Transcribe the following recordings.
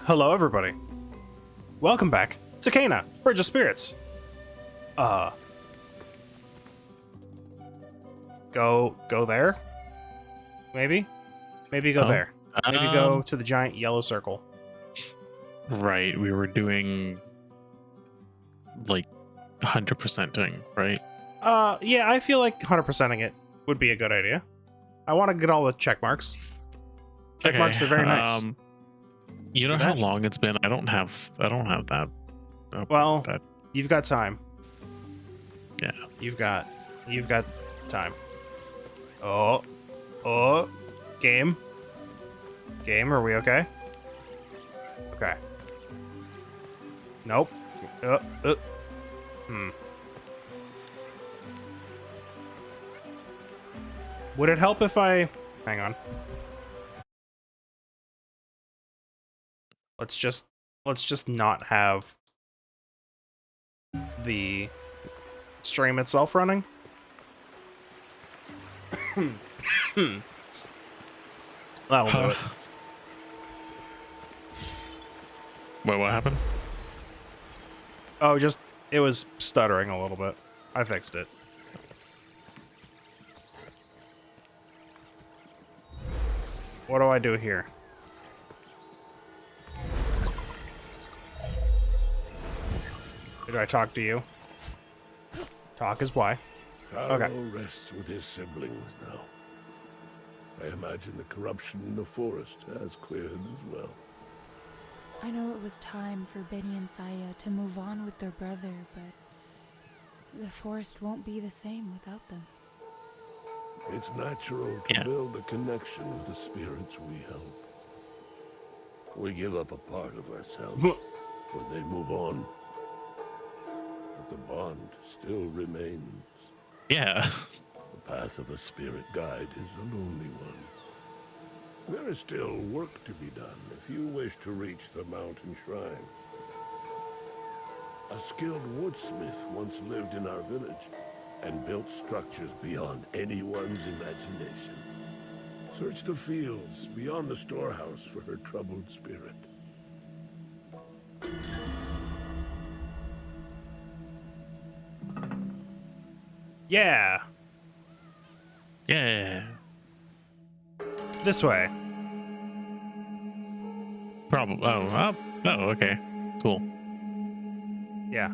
Hello, everybody. Welcome back to Cana, Bridge of Spirits. Go there? Maybe? Maybe go there. Maybe go to the giant yellow circle. Right, we were doing like 100%ing, right? Yeah, I feel like 100%ing it would be a good idea. I want to get all the check marks. Check marks are very nice. You See know how that? long it's been? I don't have that. Well, that. You've got time. Yeah. You've got time. Oh, game. Game, are we okay? Okay. Nope. Would it help if I... Hang on. Let's just not have the stream itself running. That'll do it. Wait, what happened? Oh, it was stuttering a little bit. I fixed it. What do I do here? Do I talk to you? Talk is why. Carlo rests with his siblings now. I imagine the corruption in the forest has cleared as well. I know it was time for Benny and Saya to move on with their brother, but the forest won't be the same without them. It's natural to build a connection with the spirits we help. We give up a part of ourselves when they move on. But the bond still remains. Yeah. The path of a spirit guide is a lonely one. There is still work to be done if you wish to reach the mountain shrine. A skilled woodsmith once lived in our village and built structures beyond anyone's imagination. Search the fields beyond the storehouse for her troubled spirit. Yeah. Yeah. This way. Probably. Oh, okay. Cool. Yeah.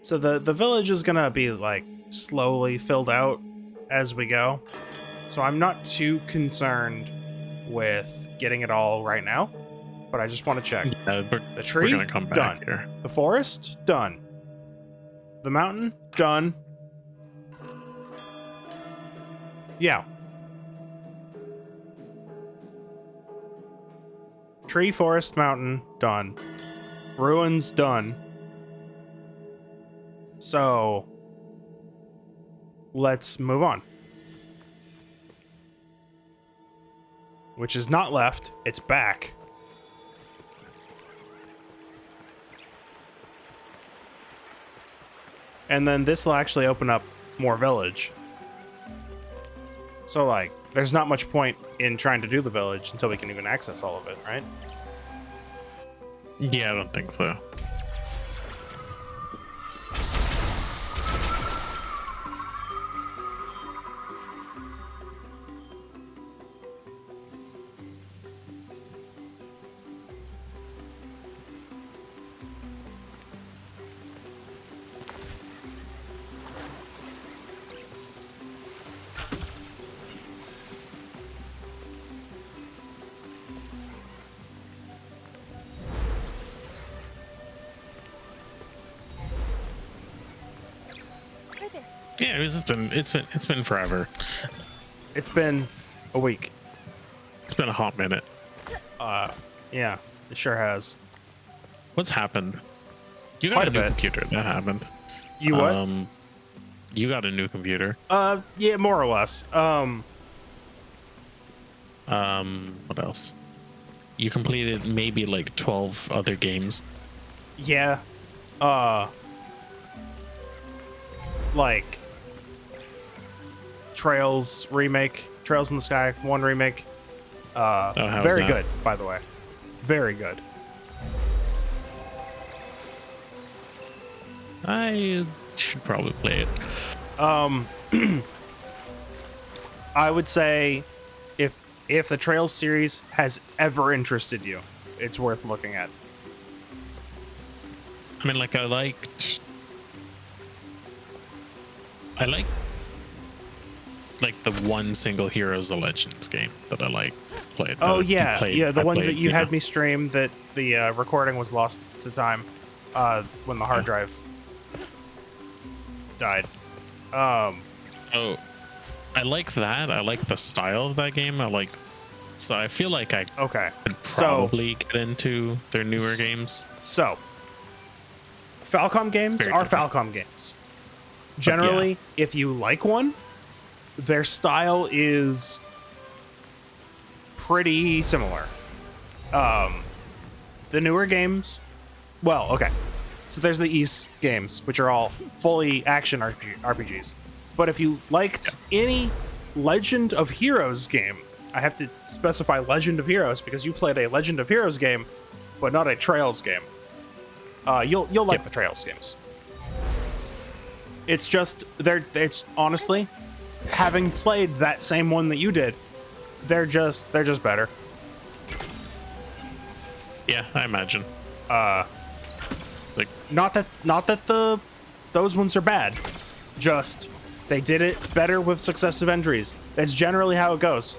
So the village is gonna be like slowly filled out as we go. So I'm not too concerned with getting it all right now, but I just want to check. The tree, we're gonna come back done. here. The forest, done. The mountain, done. Yeah. Tree, forest, mountain, done. Ruins, done. So, let's move on. Which is not left, it's back. And then this will actually open up more village. So, like, there's not much point in trying to do the village until we can even access all of it, right? Yeah, I don't think so. Yeah, it's been forever. It's been a week. It's been a hot minute. Yeah, it sure has. What's happened? You got Quite a a new bit. computer. That happened. You what? You got a new computer. Yeah, more or less. What else? You completed maybe like 12 other games. Yeah. Like Trails remake, Trails in the Sky 1 remake. How's Very that? good, by the way. Very good. I should probably play it. I would say if the Trails series has ever interested you, it's worth looking at. I mean, like, I like the one single Heroes of Legends game that I like played. Oh yeah, the one that you had me stream that the recording was lost to time when the hard drive died. Oh, I like that. I like the style of that game. So I feel like I Okay, could probably get into their newer games. so Falcom games Very are different. Falcom games. Generally, if you like one, their style is pretty similar. The newer games, well, okay. So there's the East games, which are all fully action RPGs. But if you liked any Legend of Heroes game, I have to specify Legend of Heroes because you played a Legend of Heroes game, but not a Trails game. You'll like the Trails games. It's just it's honestly, having played that same one that you did, they're just better. Yeah, I imagine. Not that those ones are bad. Just they did it better with successive entries. That's generally how it goes.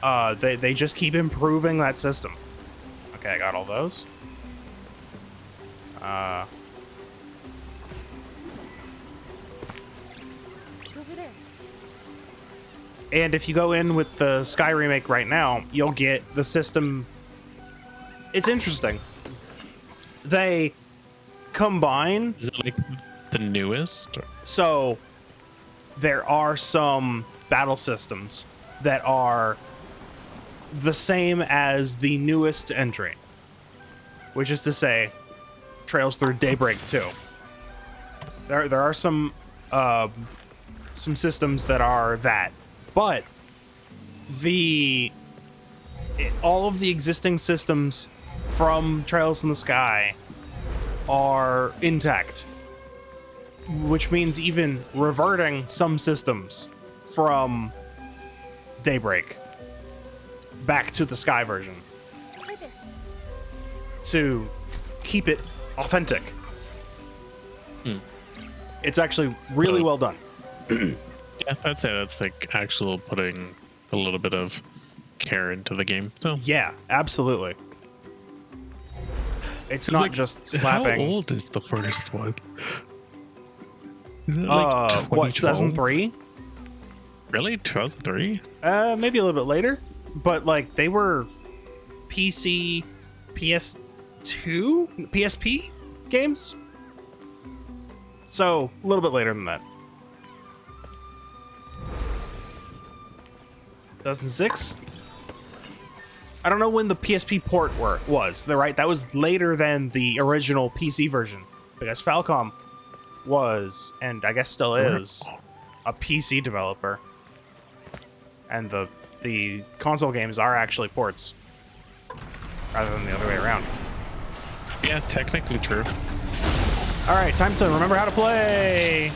They just keep improving that system. Okay, I got all those. Over there. And if you go in with the Sky remake right now, you'll get the system. It's interesting. They combine. Is it like the newest? Or? So there are some battle systems that are the same as the newest entry, which is to say, Trails Through Daybreak 2. There are some systems that are that, but all of the existing systems from Trails in the Sky are intact, which means even reverting some systems from Daybreak back to the Sky version Right there. to keep it authentic. It's actually really well done. Yeah, I'd say that's like actual putting a little bit of care into the game. So Yeah, absolutely. It's not like, just slapping. How old is the first one? Is it What, 2012? 2003? Really? 2003? Maybe a little bit later, but like they were PC, PS2, PSP games. So a little bit later than that. 2006. I don't know when the PSP port was. They're right. That was later than the original PC version because Falcom was, and I guess still is, a PC developer, and the console games are actually ports rather than the other way around. Yeah, technically true. All right, time to remember how to play.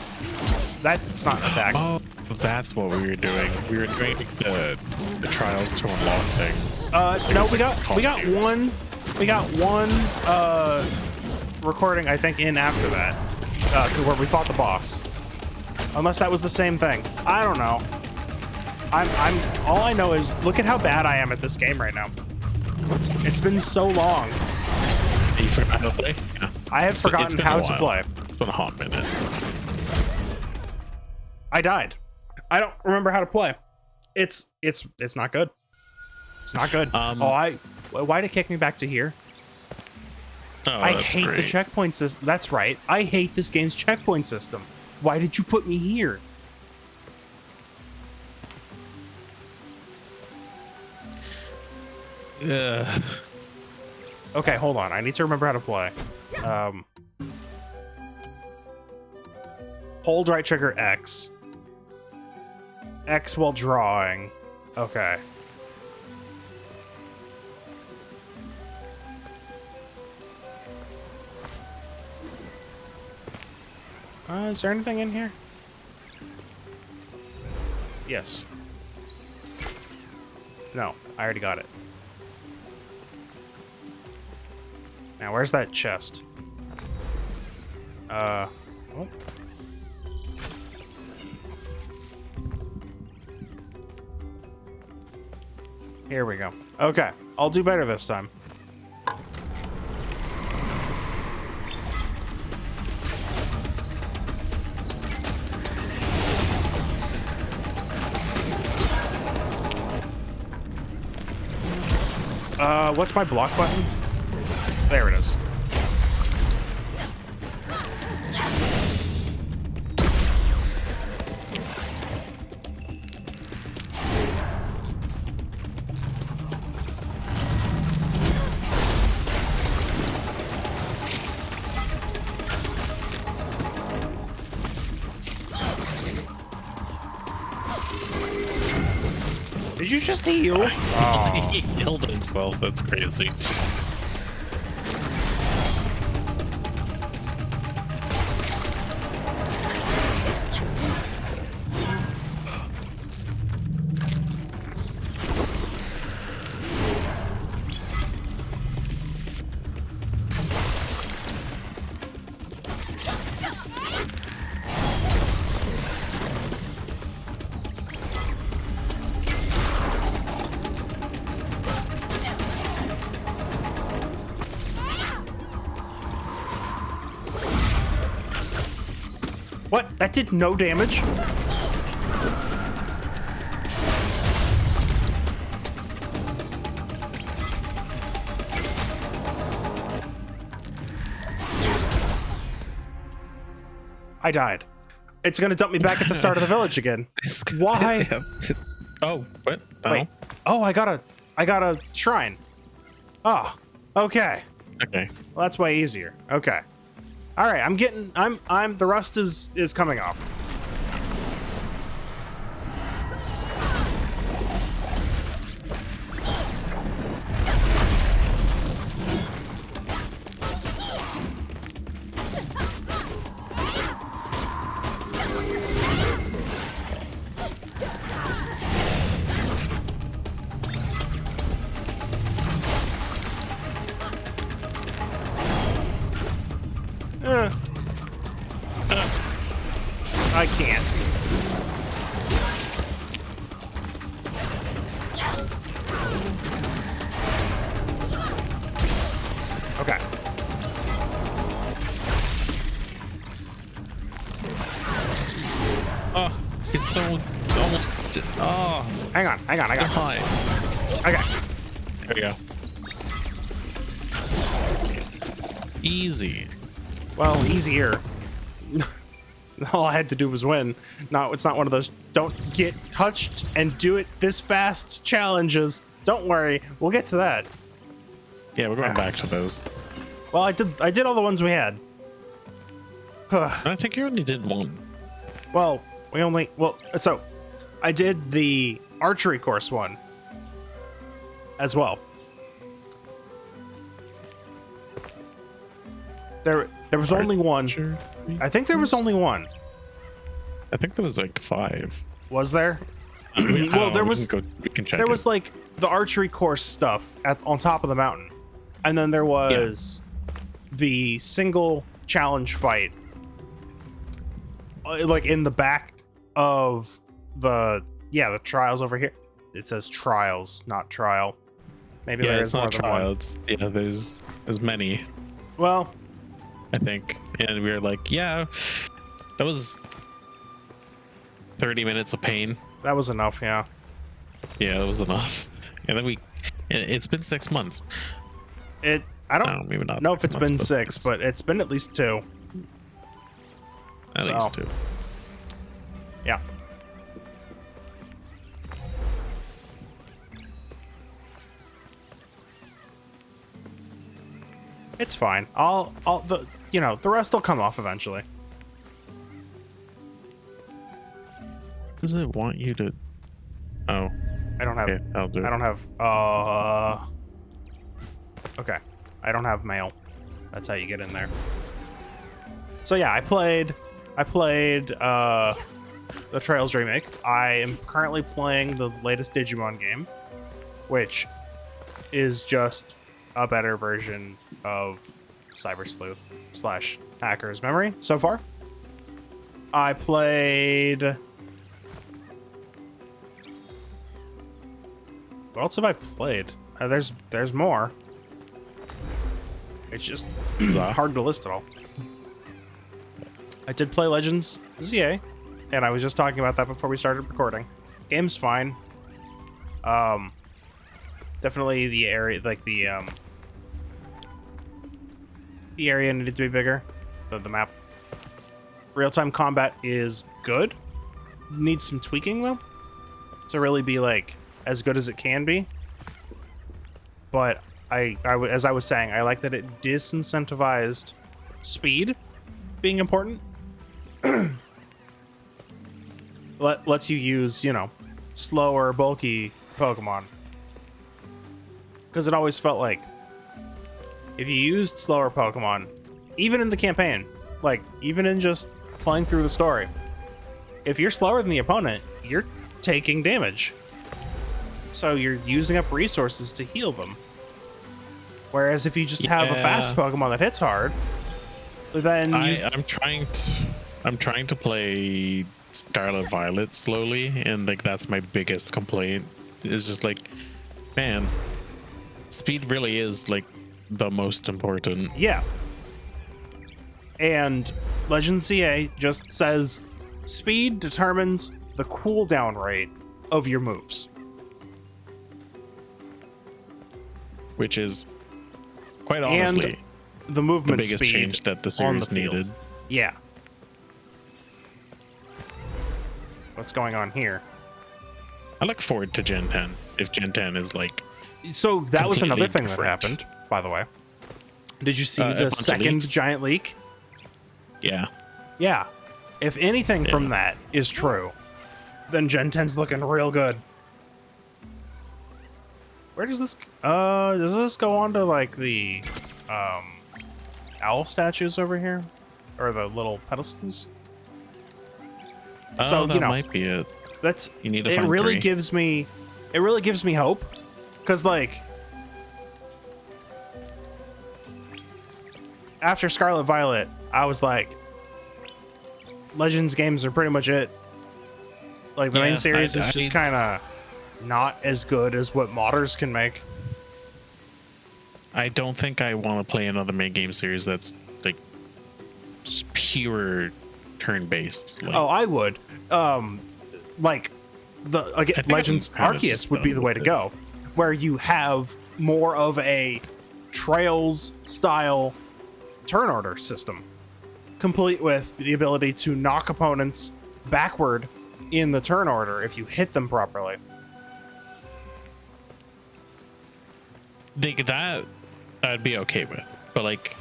That's not an attack. Oh, that's what we were doing. We were doing the trials to unlock things. No, we got one recording I think in after that, where we fought the boss. Unless that was the same thing. I don't know. I'm all I know is look at how bad I am at this game right now. It's been so long. You forgot how to play? Yeah. I have It's forgotten been how a to while. play. It's been a hot minute. I died. I don't remember how to play. It's not good. It's not good. Why did it kick me back to here? Oh, I that's hate great. the checkpoint system. That's right. I hate this game's checkpoint system. Why did you put me here? Okay, hold on. I need to remember how to play. Hold right trigger X. X while drawing. Okay. Is there anything in here? Yes. No, I already got it. Now, where's that chest? Oh. Here we go. Okay, I'll do better this time. What's my block button? There it is. Did you just heal? Oh. He killed himself. That's crazy. What? That did no damage? I died. It's gonna dump me back at the start of the village again. Why? Oh, what? Oh. Wait. Oh, I got a shrine. Oh, okay. Okay. Well, that's way easier. Okay. All right, the rust is coming off. I can't. Okay. Oh, it's so almost. Oh, Hang on. I got die. this. Okay. There we go. Easy. Well, easier. All I had to do was win. No, it's not one of those don't get touched and do it this fast challenges. Don't worry, we'll get to that. Yeah, we're going back to those. Well, I did all the ones we had. I think you only did one. Well, so I did the archery course one as well. There was only one. I think there was only one. I think there was like 5. Was there? Well, there was. We can check. There was like the archery course stuff on top of the mountain, and then there was the single challenge fight, like in the back of the trials over here. It says trials, not trial. Maybe there it's is more not than trial. one. It's there's many. Well, I think, and we were like, yeah, that was 30 minutes of pain. that was enough. Yeah. Yeah, that was enough. And then it's been 6 months. I don't Maybe not know if it's 6 months, been but 6, but it's been at least 2. at so. least 2. Yeah. It's fine. The rest will come off eventually. Does it want you to? Oh, I don't have. okay, I'll do it. I don't have. Okay. I don't have mail. That's how you get in there. So yeah, I played I played the Trails remake. I am currently playing the latest Digimon game, which is just a better version of Cyber Sleuth / Hacker's Memory so far. I played... What else have I played? There's more. It's just hard to list it all. I did play Legends ZA, and I was just talking about that before we started recording. Game's fine. Definitely the area, like the area needed to be bigger. The map. Real-time combat is good. Needs some tweaking though, to really be like as good as it can be. But as I was saying, I like that it disincentivized speed being important. Lets you use, slower, bulky Pokemon. Because it always felt like if you used slower Pokemon, even in the campaign, like even in just playing through the story, if you're slower than the opponent, you're taking damage. So you're using up resources to heal them. Whereas if you just have a fast Pokemon that hits hard, then I'm trying to play Scarlet Violet slowly, and like that's my biggest complaint. Is just like, man, speed really is like the most important. Yeah. And Legend CA just says speed determines the cooldown rate of your moves. Which is quite honestly the movement the biggest speed change that the series needed. Yeah. What's going on here? I look forward to Gen 10 if Gen 10 is like. So that was another thing that different. happened, by the way. Did you see A the bunch of second leaks? giant leak? Yeah. Yeah. If anything from that is true, then Gen 10's looking real good. Where does this go on to like the owl statues over here? Or the little pedestals? Oh, So, that might be it. That's You need to it find really 3. gives me hope. Cause like after Scarlet Violet, I was like, Legends games are pretty much it. Like the main series is just kind of not as good as what modders can make. I don't think I want to play another main game series that's like just pure turn-based. Like, Oh, I would. Like think Legends I'm kind of Arceus just would be done the way with to go, where you have more of a Trails style turn order system, complete with the ability to knock opponents backward in the turn order if you hit them properly. Like that, I'd be okay with. But like,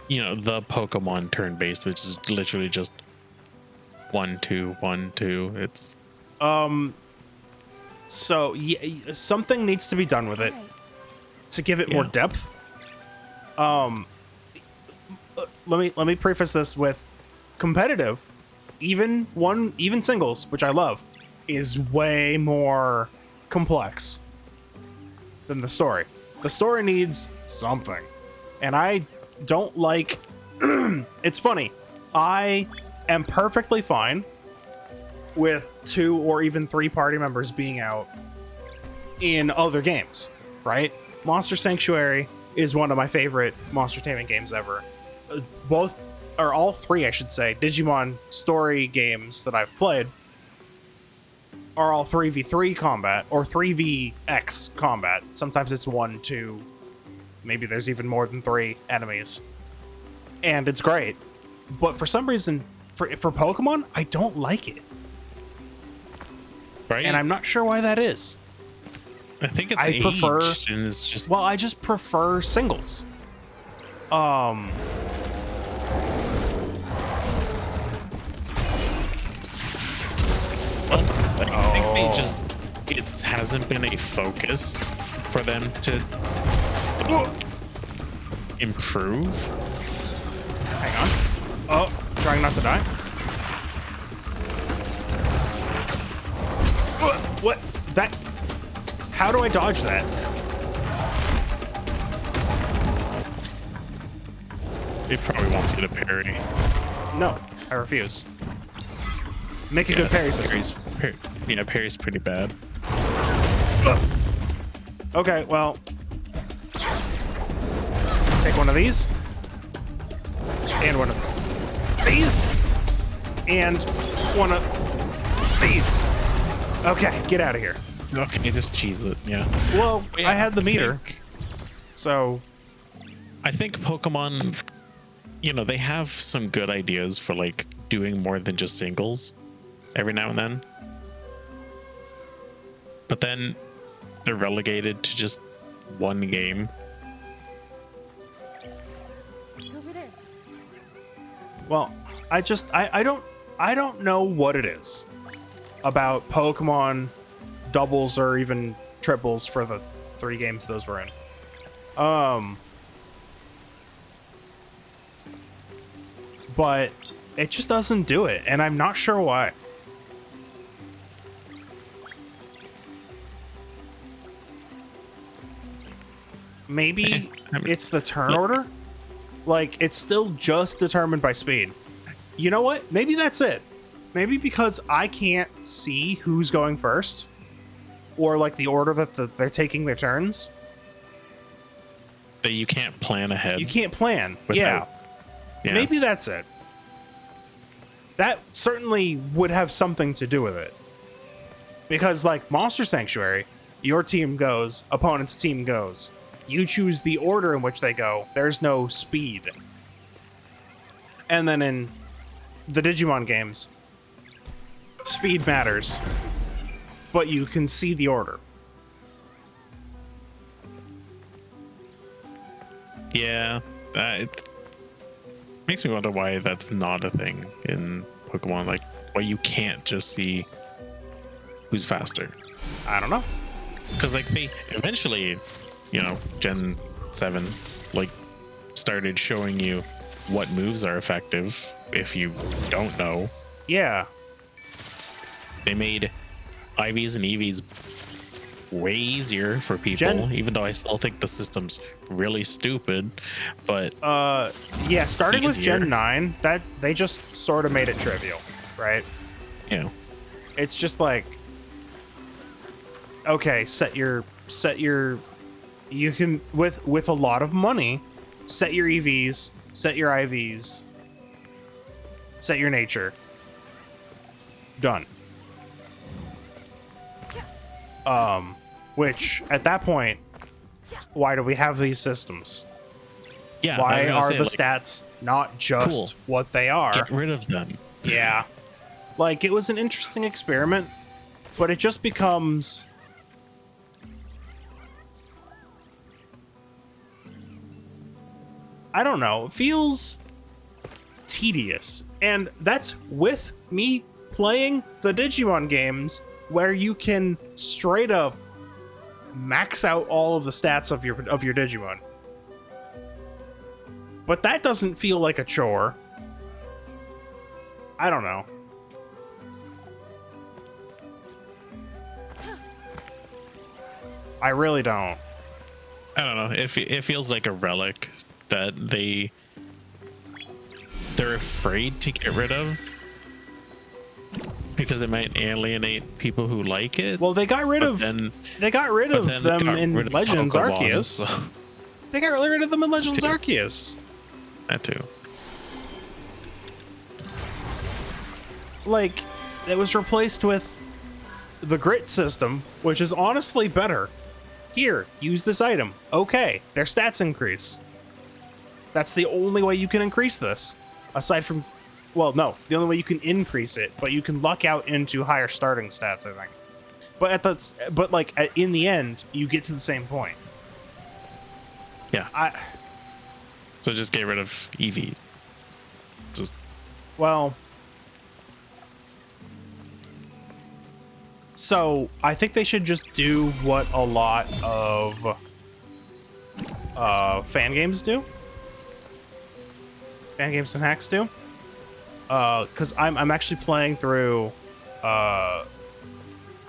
the Pokemon turn-based, which is literally just 1, 2, 1, 2. It's So yeah, something needs to be done with it to give it more Yeah. depth. Let me preface this with competitive, even singles, which I love, is way more complex than the story. The story needs something, and I don't like. It's funny. I am perfectly fine with 2 or even 3 party members being out in other games, right? Monster Sanctuary is one of my favorite monster taming games ever. All 3, I should say, Digimon story games that I've played are all 3v3 combat or 3vx combat. Sometimes it's 1, 2, maybe there's even more than 3 enemies. And it's great. But for some reason, for Pokemon, I don't like it. right. And I'm not sure why that is. I think it's I prefer- aged, and it's just Well, I just prefer singles. I think they just it hasn't been a focus for them to improve. Hang on. Oh, trying not to die. What? That... How do I dodge that? It probably wants you to parry. No, I refuse. Make a good parry system. Parry's pretty bad. Okay, well... Take one of these. And one of these. And one of these. Okay, get out of here. Okay, just cheese it, yeah. Well, Yeah, I had the meter, so... I think Pokemon, you know, they have some good ideas for like doing more than just singles every now and then. But then they're relegated to just one game. Over there. Well, I don't know what it is about Pokemon doubles or even triples for the 3 games those were in. But it just doesn't do it, and I'm not sure why. Maybe it's the turn order? Like, it's still just determined by speed. You know what? Maybe that's it. Maybe because I can't see who's going first, or like the order that they're taking their turns. That you can't plan ahead. You can't plan. Without- Yeah. Maybe that's it. That certainly would have something to do with it. Because, like, Monster Sanctuary, your team goes, opponent's team goes. You choose the order in which they go. There's no speed. And then in the Digimon games, speed matters, but you can see the order. Yeah, it makes me wonder why that's not a thing in Pokemon. Like, why you can't just see who's faster. I don't know. Because, like, they eventually, you know, Gen 7, like, started showing you what moves are effective if you don't know. Yeah. They made IVs and EVs way easier for people, even though I still think the system's really stupid. But yeah, starting with easier. Gen 9, that they just sort of made it trivial, right? you know, It's just like, okay, set your you can with a lot of money, set your EVs, set your IVs, set your nature. Done. Which at that point, why do we have these systems? yeah. I was Why gonna are say, the like, stats not just Cool. what they are? get rid of them? Yeah. Like, it was an interesting experiment, but it just becomes... I don't know. It feels tedious. And that's with me playing the Digimon games where you can straight up max out all of the stats of your Digimon. But that doesn't feel like a chore. I don't know. I really don't. I don't know. It feels like a relic that they're afraid to get rid of because it might alienate people who like it. Well, they got rid But of then- they got rid but of then they them got in rid of Legends Pokemon, Arceus. so- They got rid of them in Legends Too. Arceus. That too. Like, it was replaced with the grit system, which is honestly better. Here, use this item. Okay, their stats increase. That's the only way you can increase this. Aside from, well, no, the only way you can increase it, but you can luck out into higher starting stats, I think. But in the end, you get to the same point. Yeah. So just get rid of EV. Just Well, so I think they should just do what a lot of fan games do. Fan games and hacks do. Because I'm actually playing through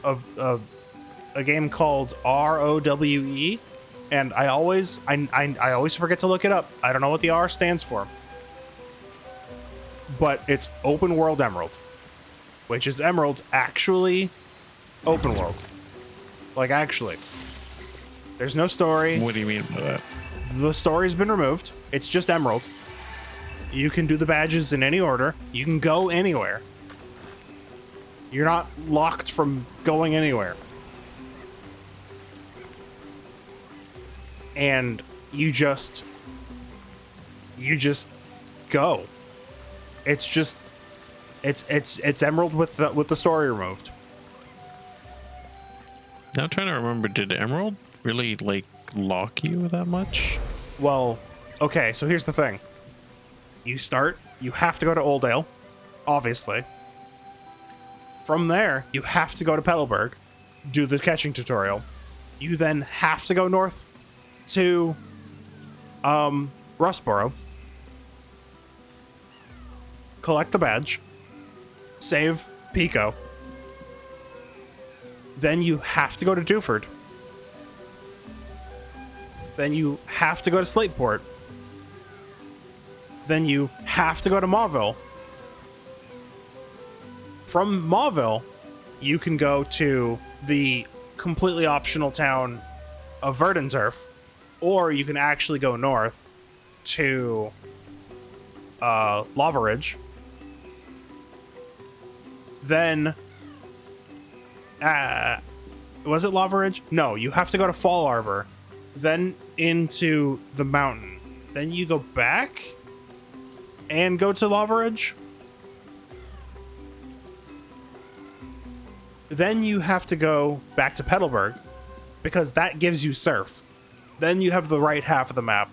a game called ROWE, and I always forget to look it up. I don't know what the R stands for, but it's Open World Emerald, which is Emerald actually open world. Like, actually, there's no story. What do you mean by that? The story's been removed. It's just Emerald. You can do the badges in any order. You can go anywhere. You're not locked from going anywhere. And you just go. It's just it's Emerald with the story removed. Now I'm trying to remember, did Emerald really like lock you that much? Well, okay, so here's the thing. You have to go to Oldale, obviously. From there, you have to go to Petalburg, do the catching tutorial. You then have to go north to Rustboro, collect the badge, save Pico. Then you have to go to Dewford. Then you have to go to Slateport. Then you have to go to Mauville. From Mauville, you can go to the completely optional town of Verdanturf, or you can actually go north to Lava Ridge. Then was it Lava Ridge? No, you have to go to Fall Arbor, then into the mountain. Then you go back and go to Lava Ridge. Then you have to go back to Petalburg, because that gives you surf. Then you have the right half of the map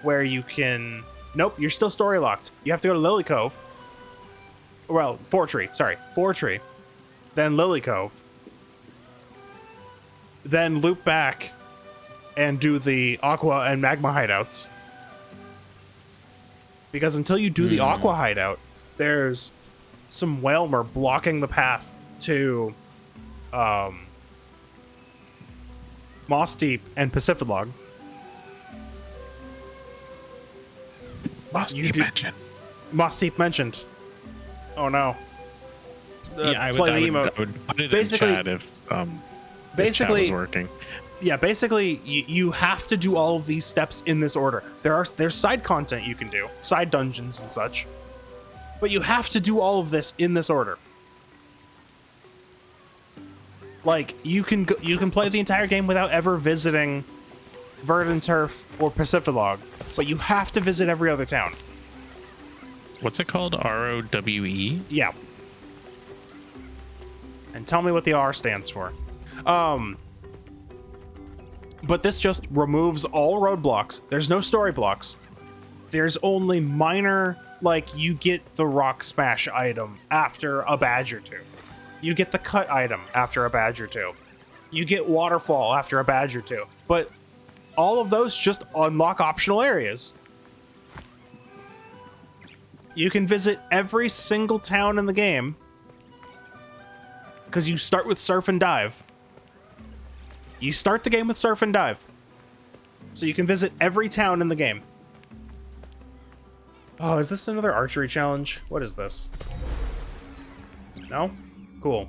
where you can... Nope, you're still story locked. You have to go to Lily Cove. Well, Fortree, sorry. Fortree. Then Lily Cove. Then loop back and do the Aqua and Magma hideouts. Because until you do the Aqua hideout, there's some Whalmer blocking the path to Moss Deep and Pacificlog. Moss Deep mentioned. Moss Deep mentioned. Oh no. Yeah, I play the would emote. put it Basically- in chat if basically- chat was working. Yeah, basically, you have to do all of these steps in this order. There's side content you can do, side dungeons and such, but you have to do all of this in this order. Like, you can play the entire game without ever visiting Verdanturf or Pacificlog, but you have to visit every other town. What's it called? ROWE? Yeah. And tell me what the R stands for. But this just removes all roadblocks. There's no story blocks. There's only minor, like, you get the rock smash item after a badge or two. You get the cut item after a badge or two. You get waterfall after a badge or two. But all of those just unlock optional areas. You can visit every single town in the game, because you start with Surf and Dive. You start the game with Surf and Dive. So you can visit every town in the game. Oh, is this another archery challenge? What is this? No? Cool.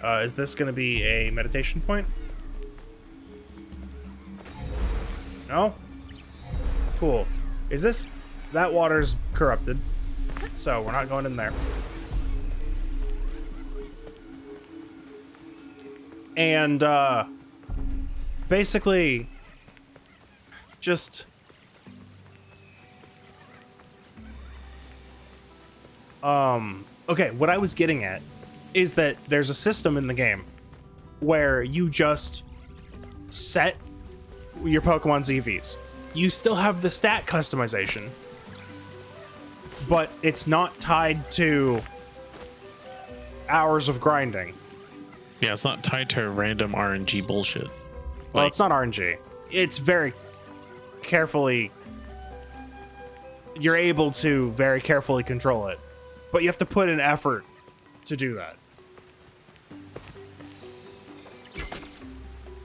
Is this going to be a meditation point? No? Cool. Is this... That water's corrupted, so we're not going in there. And, basically, just... Okay, what I was getting at is that there's a system in the game where you just set your Pokemon's EVs. You still have the stat customization, but it's not tied to hours of grinding. Yeah, it's not tied to random RNG bullshit. Well, Like- it's not RNG. It's very carefully... You're able to very carefully control it, but you have to put in effort to do that.